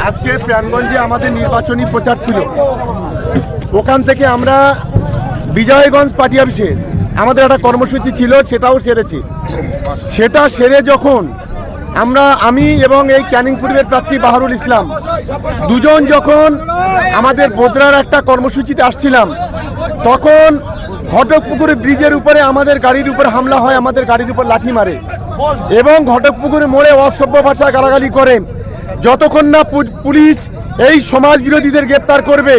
আজকে প্রাণগঞ্জে আমাদের নির্বাচনী প্রচার ছিল। ওখান থেকে আমরা বিজয়গঞ্জ পার্টি অফিসে আমাদের একটা কর্মসূচি ছিল, সেটাও সেরেছি। সেটা সেরে যখন আমি এবং এই ক্যানিং পূর্বের প্রার্থী বাহারুল ইসলাম দুজন যখন আমাদের বোদরার একটা কর্মসূচিতে আসছিলাম, তখন ঘটকপুকুরের ব্রিজের উপরে আমাদের গাড়ির উপর হামলা হয়, আমাদের গাড়ির উপর লাঠি মারে এবং ঘটকপুকুরের মোড়ে অসভ্য ভাষা গালাগালি করে। যতক্ষণ না পুলিশ এই সমাজ বিরোধীদের গ্রেপ্তার করবে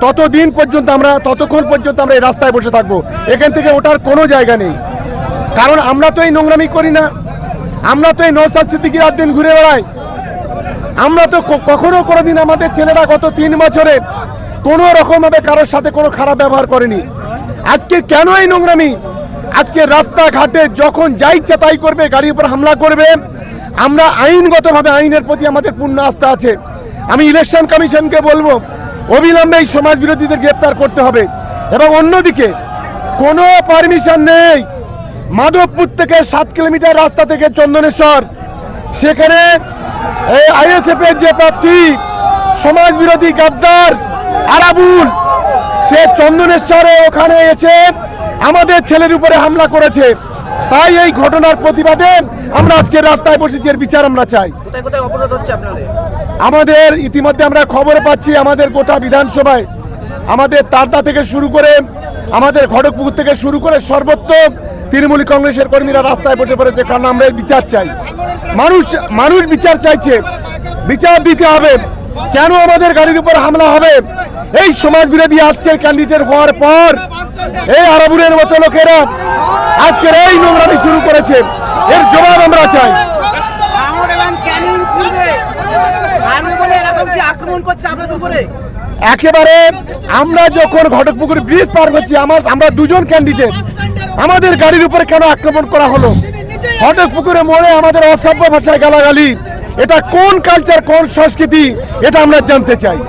ততক্ষণ পর্যন্ত আমরা এই রাস্তায় বসে থাকবো। এখান থেকে ওঠার কোনো জায়গা নেই, কারণ আমরা তো এই নোংরামি করি না। আমরা তো এই নওশাদ সিদ্দিকী রাত দিন ঘুরে বেড়াই। আমরা তো কখনো কোনোদিন আমাদের ছেলেরা গত 3 বছরে কোনো রকমভাবে কারোর সাথে কোনো খারাপ ব্যবহার করেনি। আজকে কেন এই নোংরামি? আজকে রাস্তাঘাটে যখন যা ইচ্ছা তাই করবে, গাড়ির উপর হামলা করবে। আমরা আইনগতভাবে আইনের প্রতি আমাদের পূর্ণ আস্থা আছে। আমি ইলেকশন কমিশনকে বলবো অবিলম্বে এই সমাজ বিরোধীদের গ্রেপ্তার করতে হবে। এবং অন্যদিকে কোনো পারমিশন নেই মাধবপুর থেকে 7 কিলোমিটার রাস্তা থেকে চন্দনেশ্বর, সেখানে এই আইএসএফ এর যে প্রার্থী সমাজ বিরোধী গাদ্দার আরাবুল, সে চন্দনেশ্বরে ওখানে এসে আমাদের ছেলের উপরে হামলা করেছে। তাই এই ঘটনার প্রতিবাদে আমরা আজকে রাস্তায় বসেছি, এর বিচার আমরা চাই। কোথায় কোথায় অবরোধ হচ্ছে আপনাদের? আমাদের ইতিমধ্যে আমরা খবর পাচ্ছি আমাদের গোটা বিধানসভায়, আমাদের তারদা থেকে শুরু করে আমাদের ঘটকপুকুর থেকে শুরু করে সর্বত্র তৃণমূল কংগ্রেসের কর্মীরা রাস্তায় বসে পড়েছে, কারণ আমরা এই বিচার চাই। মানুষ বিচার চাইছে, বিচার দিতে হবে। কেন আমাদের গাড়ির উপর হামলা হবে? এই সমাজ বিরোধী আজকের ক্যান্ডিডেট হওয়ার পর এই আরাবুলের মতো লোকেরা আজকের এই নোংরামি শুরু করেছে, এর জবাব আমরা চাই। একেবারে আমরা যখন ঘটকপুকুর ব্রিজ পার করছি, আমরা দুজন ক্যান্ডিডেট, আমাদের গাড়ির উপরে কেন আক্রমণ করা হলো? ঘটকপুকুরে মোড়ে আমাদের অসভ্য ভাষায় গালাগালি, এটা কোন কালচার, কোন সংস্কৃতি, এটা আমরা জানতে চাই।